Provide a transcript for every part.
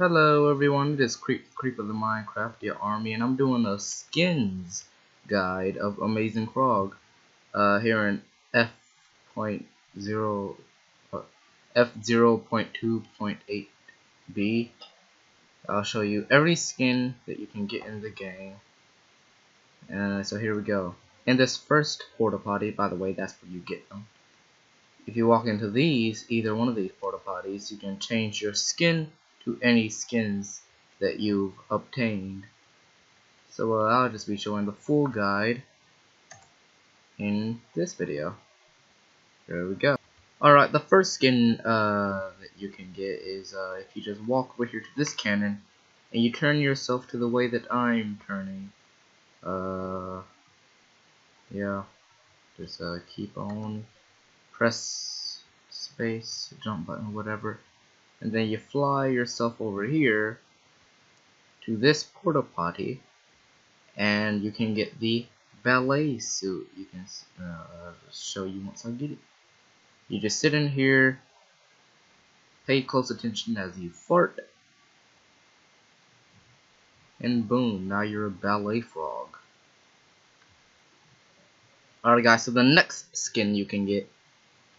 Hello everyone, this is CreepthaCreep of the Minecraft Army, and I'm doing a skins guide of Amazing Frog here in f.0 f0.2.8b. I'll show you every skin that you can get in the game. So here we go. In this first porta potty, by the way, that's where you get them. If you walk into either one of these porta potties, you can change your skin to any skins that you've obtained. So I'll just be showing the full guide in this video. There we go. Alright, the first skin that you can get is if you just walk over here to this cannon and you turn yourself to the way that I'm turning. Yeah, just keep on, press space, jump button, whatever. And then you fly yourself over here to this porta potty, and you can get the ballet suit. You can show you once I get it. You just sit in here, pay close attention as you fart, and boom, now you're a ballet frog. Alright guys, so the next skin you can get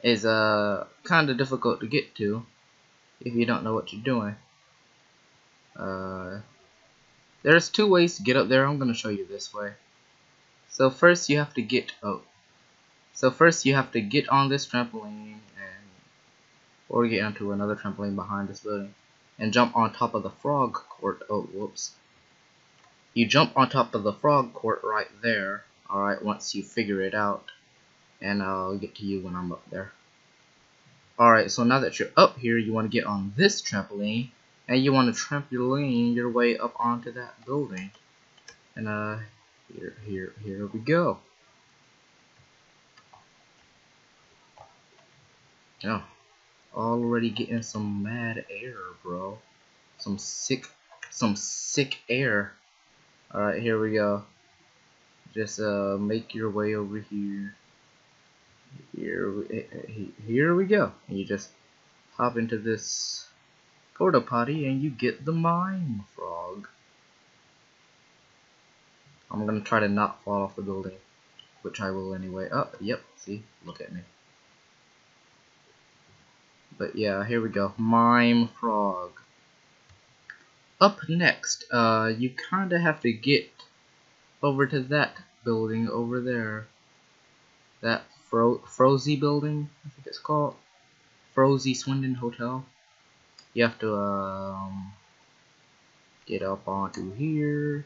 is kind of difficult to get to if you don't know what you're doing. There's two ways to get up there. I'm gonna show you this way. So first you have to get on this trampoline or get onto another trampoline behind this building and jump on top of the frog court. Oh, whoops. You jump on top of the frog court right there. Alright, once you figure it out, and I'll get to you when I'm up there. Alright, so now that you're up here, you want to get on this trampoline, and you want to trampoline your way up onto that building. And here we go. Oh, already getting some mad air, bro. Some sick air. Alright, here we go. Just make your way over here. Here we go. And you just hop into this porta potty and you get the Mime frog. I'm gonna try to not fall off the building, which I will anyway. Oh, yep, see, look at me. But yeah, here we go, Mime frog. Up next, you kinda have to get over to that building over there. That Frozy building, I think it's called. Frozy Swindon Hotel. You have to get up onto here.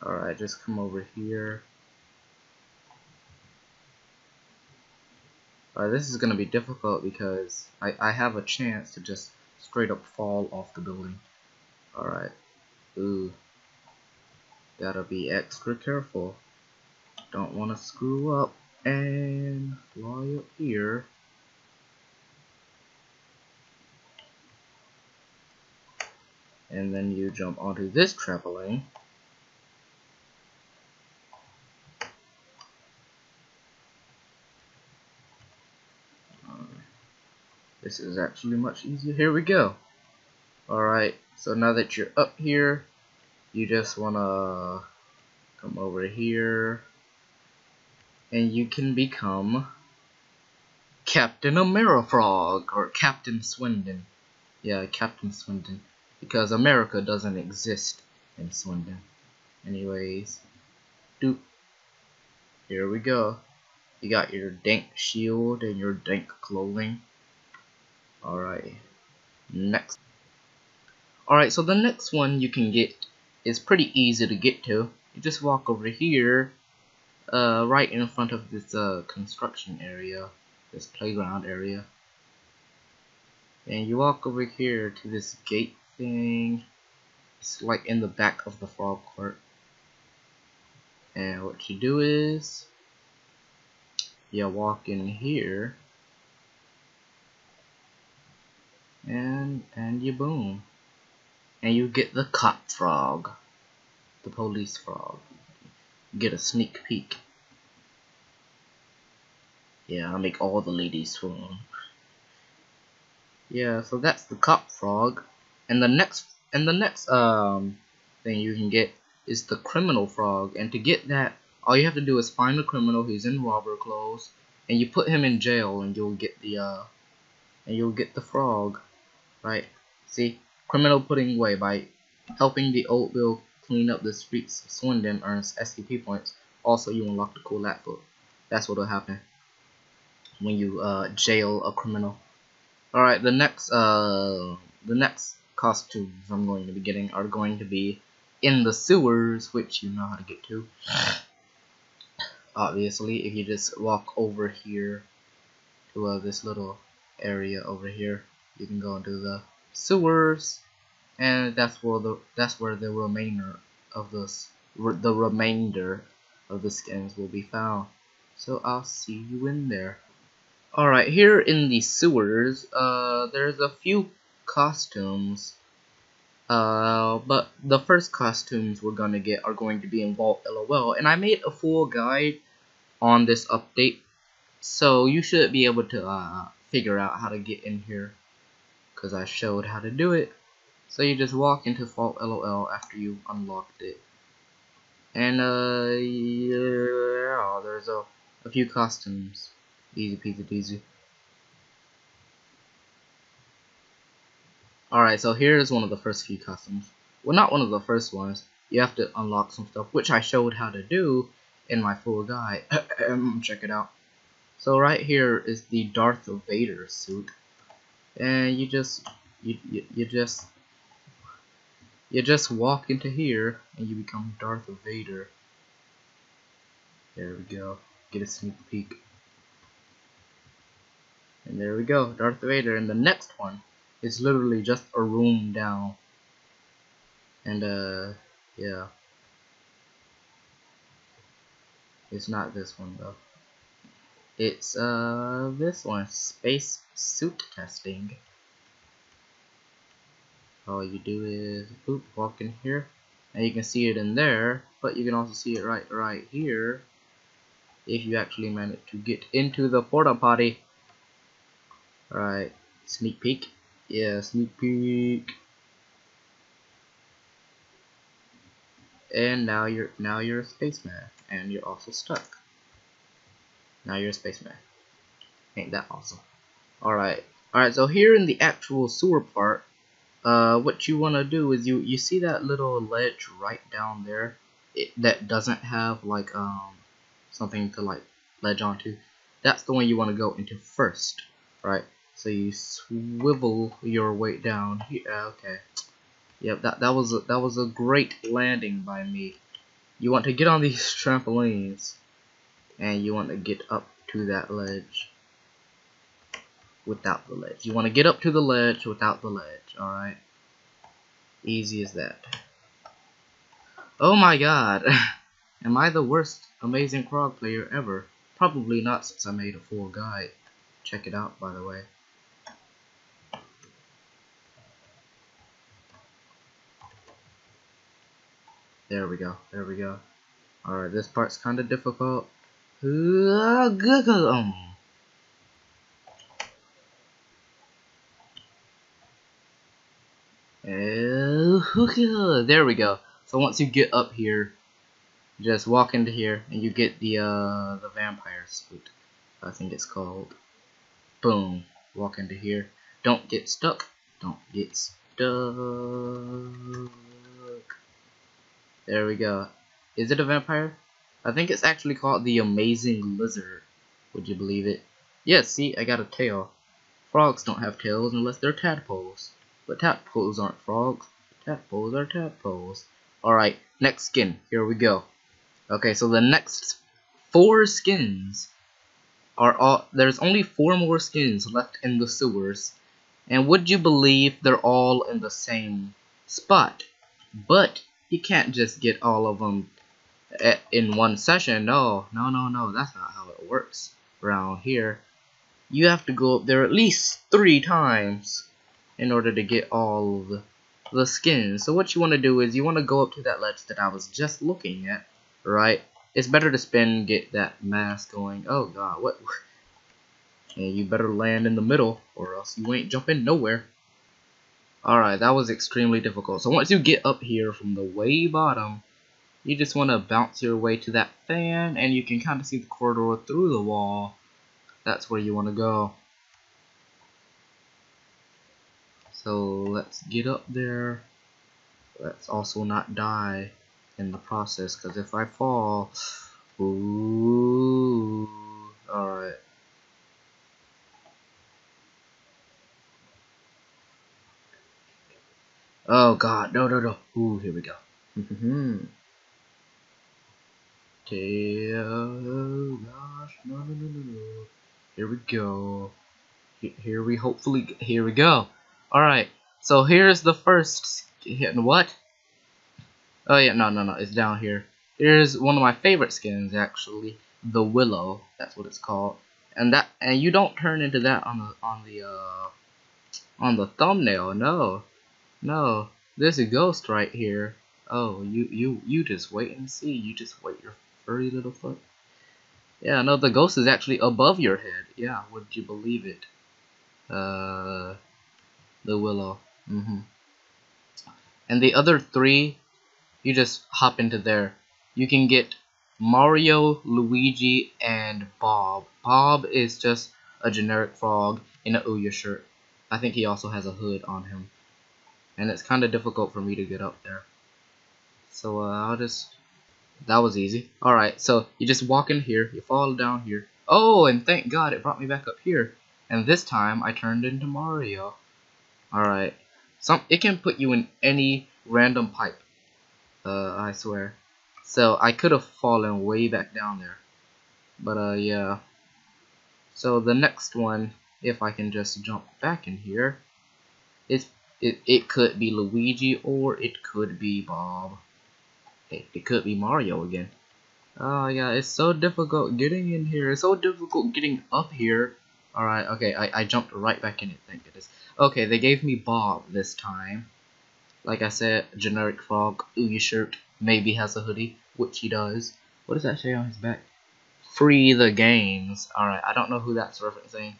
Alright, just come over here. This is gonna be difficult because I have a chance to just straight up fall off the building. Alright. Ooh. Gotta be extra careful. Don't want to screw up and fly up here. And then you jump onto this trampoline. This is actually much easier. Here we go. Alright, so now that you're up here, you just wanna come over here and you can become Captain Amerifrog or Captain Swindon. Yeah, Captain Swindon, because America doesn't exist in Swindon. Anyways, doop. Here we go. You got your dank shield and your dank clothing. Alright, next. Alright, so the next one you can get is pretty easy to get to. You just walk over here, right in front of this construction area, this playground area. And you walk over here to this gate thing. It's like in the back of the frog court. And what you do is you walk in here and you boom. And you get the cop frog, the police frog. get a sneak peek. Yeah, I'll make all the ladies swoon. Yeah, so that's the cop frog, and the next thing you can get is the criminal frog. And to get that, all you have to do is find the criminal who's in robber clothes, and you put him in jail, and you'll get the frog, right? See, criminal putting away by helping the old Bill clean up the streets of Swindon earns SCP points. Also, you unlock the cool laptop. That's what'll happen when you jail a criminal. Alright, the next costumes I'm going to be getting are going to be in the sewers, which you know how to get to. Obviously, if you just walk over here to this little area over here, you can go into the sewers, and that's where the remainder of the skins will be found. So I'll see you in there. Alright, here in the sewers, there's a few costumes, but the first costumes we're gonna get are going to be in Vault LOL, and I made a full guide on this update, so you should be able to figure out how to get in here, because I showed how to do it. So you just walk into Vault LOL after you unlocked it, and yeah, there's a few costumes. Easy peasy peasy. Alright, so here's one of the first few costumes. Well, not one of the first ones. You have to unlock some stuff, which I showed how to do in my full guide. Check it out. So right here is the Darth Vader suit, and you just walk into here and you become Darth Vader. There we go. Get a sneak peek. And there we go, Darth Vader. And the next one is literally just a room down. And yeah. It's not this one though. It's this one, space suit testing. All you do is walk in here, and you can see it in there, but you can also see it right here if you actually manage to get into the porta potty. Alright, sneak peek. Yeah, sneak peek. And now you're a spaceman, and you're also stuck. Now you're a spaceman. Ain't that awesome? Alright, so here in the actual sewer part, what you want to do is you see that little ledge right down there that doesn't have like something to like ledge onto. That's the one you want to go into first, right? So you swivel your way down here. Okay, yep, that was a great landing by me. You want to get on these trampolines, and you want to get up to that ledge without the ledge. You want to get up to the ledge without the ledge. Alright, easy as that. Oh my god, am I the worst Amazing Frog player ever? Probably not, since I made a full guide. Check it out, by the way. There we go. Alright, this part's kind of difficult. There we go. So once you get up here, just walk into here, and you get the vampire suit, I think it's called. Boom. Walk into here. Don't get stuck. Don't get stuck. There we go. Is it a vampire? I think it's actually called the Amazing Lizard. Would you believe it? Yes, see, I got a tail. Frogs don't have tails unless they're tadpoles. But tadpoles aren't frogs. Tadpoles are tadpoles. Alright, next skin. Here we go. Okay, so the next 4 skins are all. There's only 4 more skins left in the sewers. And would you believe they're all in the same spot? But you can't just get all of them in one session. No, that's not how it works around here. You have to go up there at least 3 times in order to get all of the skins. So what you want to do is you want to go up to that ledge that I was just looking at, right? it's better to spin, get that mask going. Oh god, what? And you better land in the middle, or else you ain't jumping nowhere. Alright, that was extremely difficult. So once you get up here from the way bottom, you just want to bounce your way to that fan, and you can kind of see the corridor through the wall. That's where you want to go. So let's get up there. Let's also not die in the process, because if I fall, ooh, alright. Oh god, no, no, no. Ooh, here we go. Okay, oh gosh, no, no, no, no, no. Here we go. Here we go. Alright, so here's the first skin. What? Oh yeah, no, no, no, it's down here. Here's one of my favorite skins, actually, the Willow. That's what it's called. And you don't turn into that on the thumbnail. No, no. There's a ghost right here. Oh, you just wait and see. You just wait your furry little foot. Yeah, no, the ghost is actually above your head. Yeah, would you believe it? The Willow. And the other three, you just hop into there. You can get Mario, Luigi, and Bob. Bob is just a generic frog in an Ouya shirt. I think he also has a hood on him. And it's kind of difficult for me to get up there. So that was easy. Alright, so you just walk in here, you fall down here. Oh, and thank God it brought me back up here. And this time I turned into Mario. Alright. It can put you in any random pipe. I swear. So I could have fallen way back down there. But yeah. So the next one, if I can just jump back in here, it could be Luigi or it could be Bob. It could be Mario again. Oh yeah, it's so difficult getting in here. It's so difficult getting up here. Alright, okay, I jumped right back in it, thank goodness. Okay, they gave me Bob this time. Like I said, generic frog, Ouya shirt, maybe has a hoodie, which he does. What does that say on his back? Free the games. Alright, I don't know who that's referencing,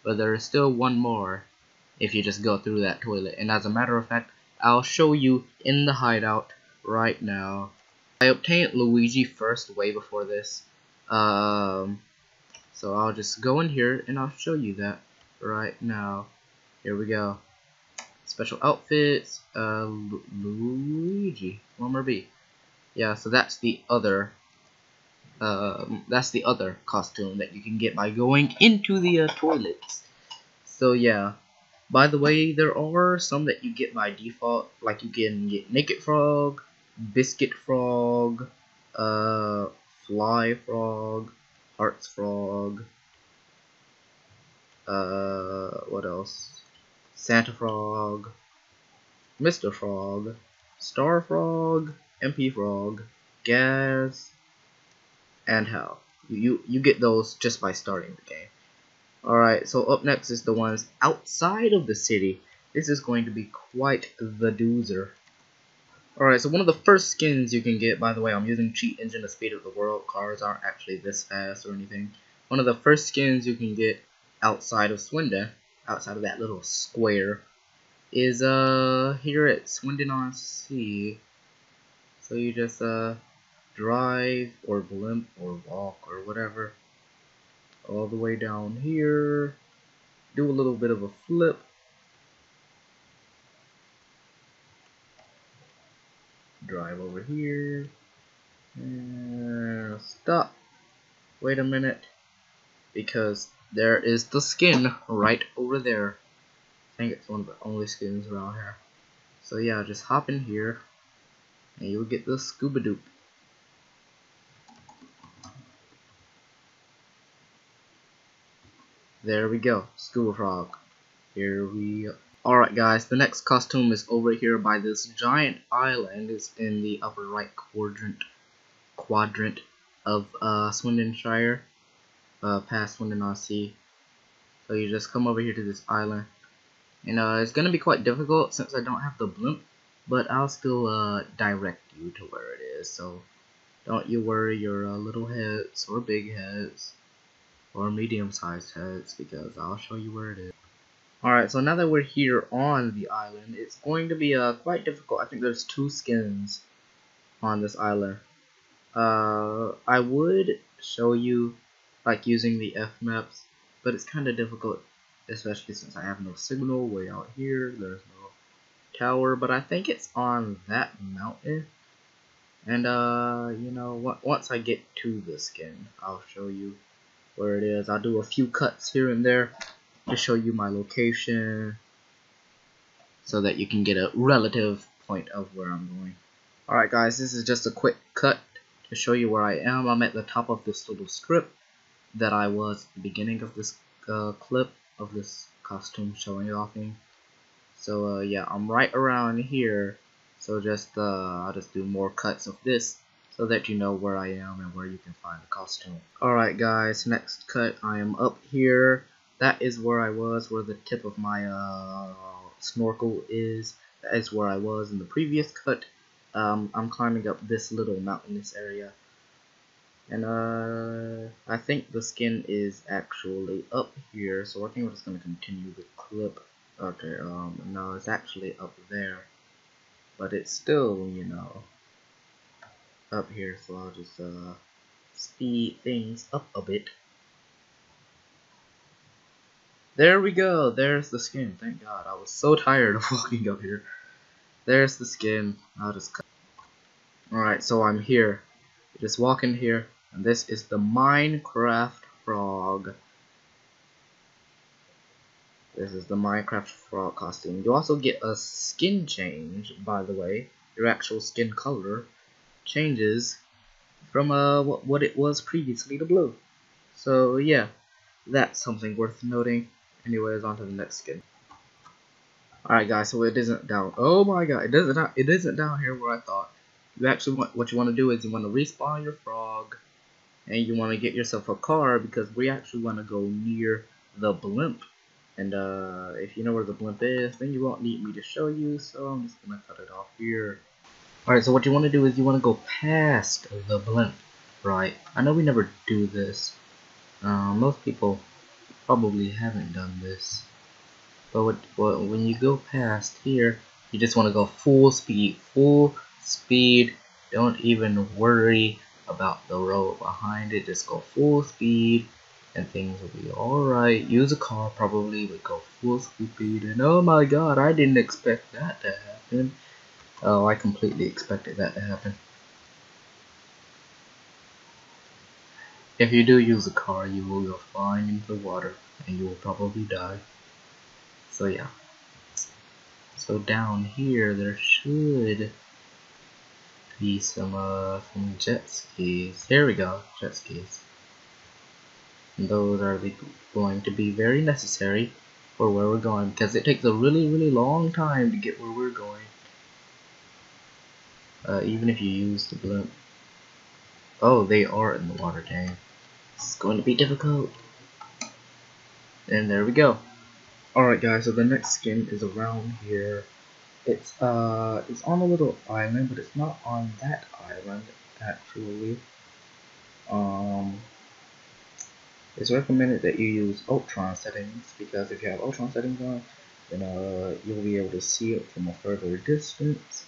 but there is still one more if you just go through that toilet. And as a matter of fact, I'll show you in the hideout right now. I obtained Luigi first way before this. So I'll just go in here and I'll show you that right now. Here we go. Special outfits, Luigi, 1B. Yeah, so that's the other costume that you can get by going into the toilets. So yeah, by the way, there are some that you get by default, like you can get Naked Frog, Biscuit Frog, Fly Frog, Hearts Frog, what else? Santa Frog, Mr. Frog, Star Frog, MP Frog, Gas, and Hal. You get those just by starting the game. Alright, so up next is the ones outside of the city. This is going to be quite the doozer. Alright, so one of the first skins you can get, by the way, I'm using Cheat Engine, the speed of the world. Cars aren't actually this fast or anything. One of the first skins you can get outside of Swindon, outside of that little square, is here at Swindon on Sea. So you just drive or blimp or walk or whatever all the way down here, do a little bit of a flip, drive over here, and stop. Wait a minute, because there is the skin right over there. I think it's one of the only skins around here. So yeah, just hop in here and you'll get the scuba doop. There we go, scuba frog. Here we go. Alright guys, the next costume is over here by this giant island. It's in the upper right quadrant of Swindonshire, past Swindon on Sea. So you just come over here to this island. And it's gonna be quite difficult since I don't have the blimp, but I'll still direct you to where it is. So Don't you worry your little heads or big heads or medium-sized heads, because I'll show you where it is. Alright, so now that we're here on the island, it's going to be quite difficult. I think there's 2 skins on this island. I would show you like using the F maps, but it's kind of difficult, especially since I have no signal way out here. There's no tower, but I think it's on that mountain. And you know, once I get to the skin, I'll show you where it is. I'll do a few cuts here and there to show you my location, so that you can get a relative point of where I'm going. Alright guys, this is just a quick cut to show you where I am. I'm at the top of this little strip that I was at the beginning of this clip of this costume showing off me. So yeah, I'm right around here. So just I'll just do more cuts of this so that you know where I am and where you can find the costume. Alright guys, next cut, I am up here. That is where I was, where the tip of my snorkel is. That is where I was in the previous cut. I'm climbing up this little mountainous area, and I think the skin is actually up here, so I think we're just gonna continue the clip. Okay, no, it's actually up there, but it's still, you know, up here, so I'll just speed things up a bit. There we go, there's the skin. Thank God, I was so tired of walking up here. There's the skin. I'll just cut. Alright, so I'm here. You just walk in here, and this is the Minecraft frog. This is the Minecraft frog costume. You also get a skin change, by the way. Your actual skin color changes from what it was previously to blue. So yeah, that's something worth noting. Anyways, on to the next skin. Alright guys, so it isn't down. Oh my god, it isn't down here where I thought. You actually what you want to do is you want to respawn your frog, and you want to get yourself a car, because we actually want to go near the blimp. And if you know where the blimp is, then you won't need me to show you, so I'm just gonna cut it off here. Alright, so what you want to do is you want to go past the blimp, right? I know we never do this. Most people probably haven't done this. But when you go past here, you just want to go full speed. Don't even worry about the road behind it. Just go full speed, and things will be alright. Use a car probably, but go full speed. And oh my god, I didn't expect that to happen. Oh, I completely expected that to happen. If you do use a car, you will go flying into the water, and you will probably die. So yeah. So down here there should be some jet skis. Here we go, jet skis. And those are going to be very necessary for where we're going, because it takes a really long time to get where we're going. Even if you use the blimp. Oh, they are in the water tank. This is going to be difficult. And there we go. Alright guys, so the next skin is around here. It's on a little island, but it's not on that island actually. It's recommended that you use Ultron settings, because if you have Ultron settings on, then you'll be able to see it from a further distance.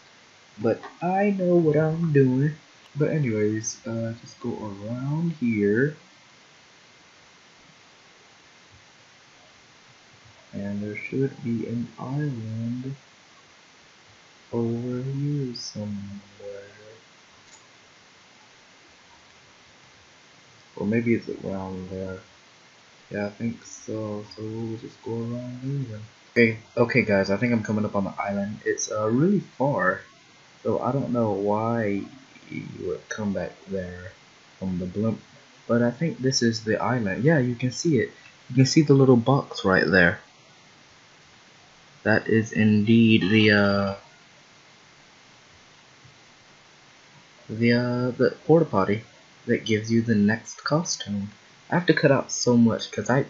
But I know what I'm doing. But anyways, just go around here. And there should be an island over here somewhere. Or maybe it's around there. Yeah, I think so. So we'll just go around there. Okay guys, I think I'm coming up on the island. It's really far, so I don't know why you would come back there from the blimp. But I think this is the island. Yeah, you can see it. You can see the little box right there. That is indeed the porta potty that gives you the next costume. I have to cut out so much because I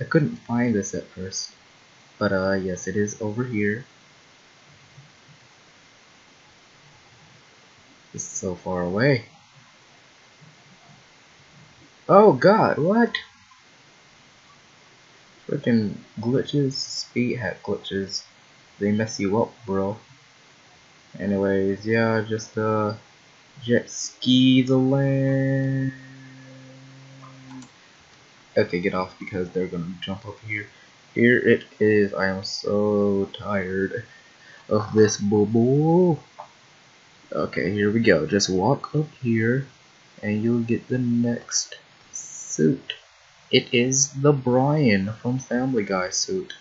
couldn't find this at first. But yes, it is over here. It's so far away. Oh god, what? Freaking glitches, speed hack glitches. They mess you up, bro. Anyways, yeah, just jet ski the land. Okay, get off because they're gonna jump up here. Here it is. I am so tired of this bubble. Okay, here we go. Just walk up here and you'll get the next suit. It is the Brian from Family Guy suit.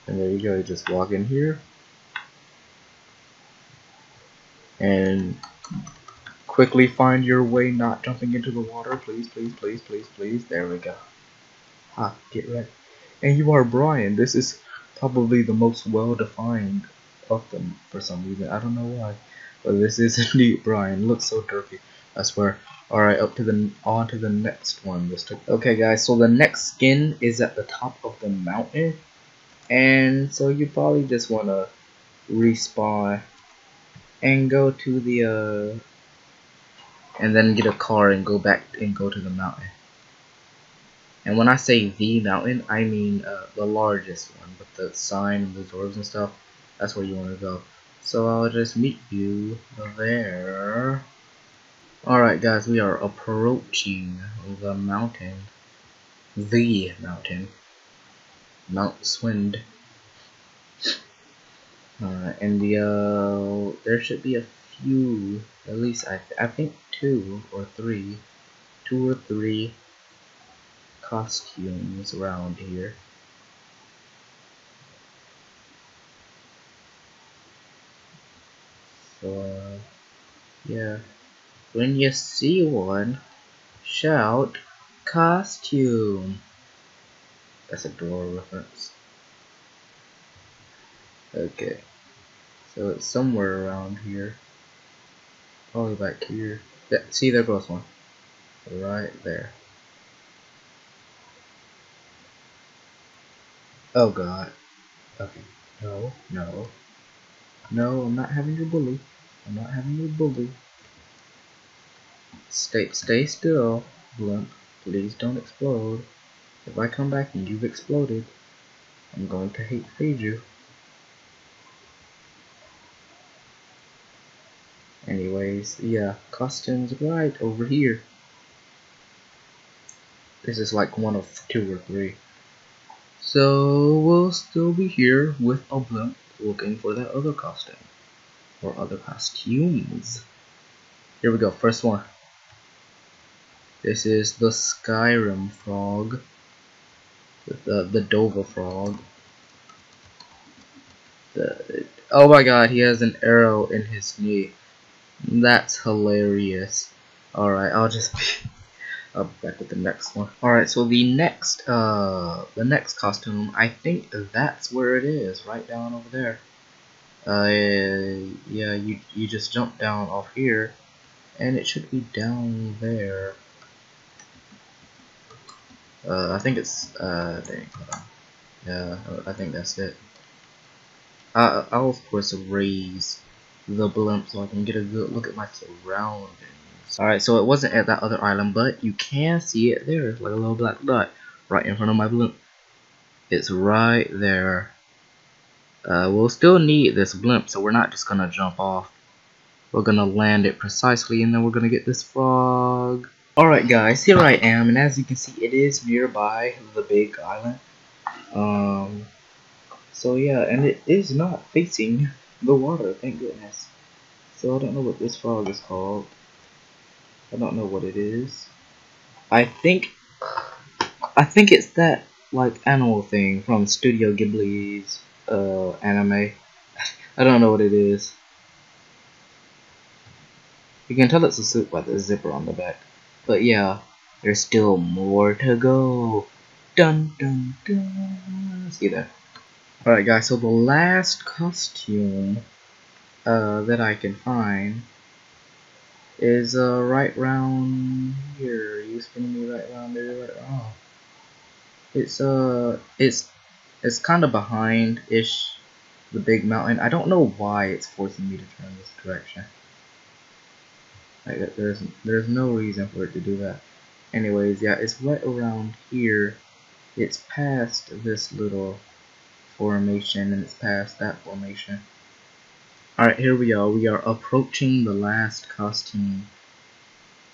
And there you go, you just walk in here and quickly find your way not jumping into the water. Please, please, please, please, please. There we go. Ha, get ready. And you are Brian. This is probably the most well-defined of them for some reason. I don't know why. But this is indeed Brian. Looks so derpy, I swear. Alright, on to the next one. Okay guys, so the next skin is at the top of the mountain. And so you probably just wanna respawn and go to the and then get a car and go back and go to the mountain. And when I say the mountain, I mean the largest one with the sign and the doors and stuff. That's where you want to go. So I'll just meet you there. Alright guys, we are approaching the mountain. The mountain. Mount Swindon. And there should be a few, at least I think two or three costumes around here. So yeah, when you see one, shout costume. That's a door reference. Okay, so it's somewhere around here. Probably back here. See, there goes one. Right there. Oh god. Okay. No, no. No, I'm not having your bully. I'm not having your bully. Stay still, Blimp. Please don't explode. If I come back and you've exploded, I'm going to hate feed you. Anyways, yeah, costumes right over here. This is like one of two or three. So we'll still be here with a blimp looking for that other costume. Or other costumes. Here we go, first one. This is the Skyrim frog. With the Dova frog. Oh my god, he has an arrow in his knee. That's hilarious. Alright, I'll just I'll be back with the next one. Alright, so the next costume, I think that's where it is, right down over there. Yeah, you just jump down off here, and it should be down there. I think it's dang, hold on. Yeah, I think that's it. I'll of course raise the blimp so I can get a good look at my surroundings. Alright, so it wasn't at that other island, but you can see it there, like a little black dot right in front of my blimp. It's right there. We'll still need this blimp, so we're not just gonna jump off. We're gonna land it precisely, and then we're gonna get this frog. Alright guys, here I am, and as you can see, it is nearby the big island. So yeah, and it is not facing the water, thank goodness. So I don't know what this frog is called. I don't know what it is. I think it's that like animal thing from Studio Ghibli's anime. I don't know what it is. You can tell it's a suit by the zipper on the back. But yeah, there's still more to go. Dun dun dun. See that? Alright guys, so the last costume that I can find is right round here. You spinning me right around there, right around. It's kind of behind-ish the big mountain. I don't know why it's forcing me to turn this direction. Like there's no reason for it to do that. Anyways, yeah, it's right around here. It's past this little formation and it's past that formation. Alright, here we are. We are approaching the last costume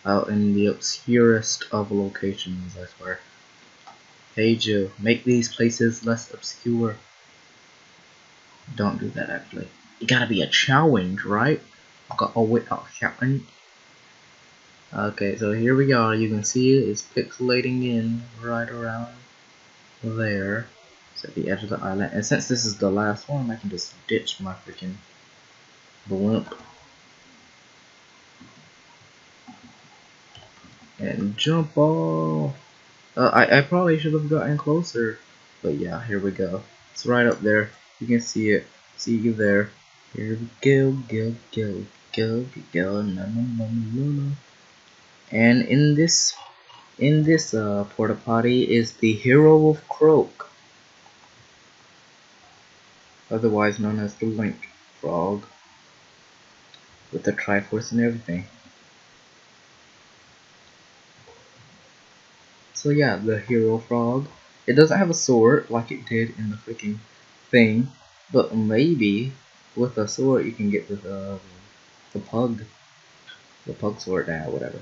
out in the obscurest of locations, I swear. Hey Joe, make these places less obscure. Don't do that actually. It gotta be a challenge, right? Oh wait, a challenge. Okay, so here we are. You can see it is pixelating in right around there. It's at the edge of the island. And since this is the last one, I can just ditch my freaking blimp and jump off. I probably should have gotten closer. But yeah, here we go. It's right up there. You can see it. See you there. Here we go. No. And in this porta potty is the hero of Croak, otherwise known as the Link Frog, with the Triforce and everything. So yeah, the hero frog. It doesn't have a sword like it did in the freaking thing, but maybe with a sword you can get the pug sword now, whatever.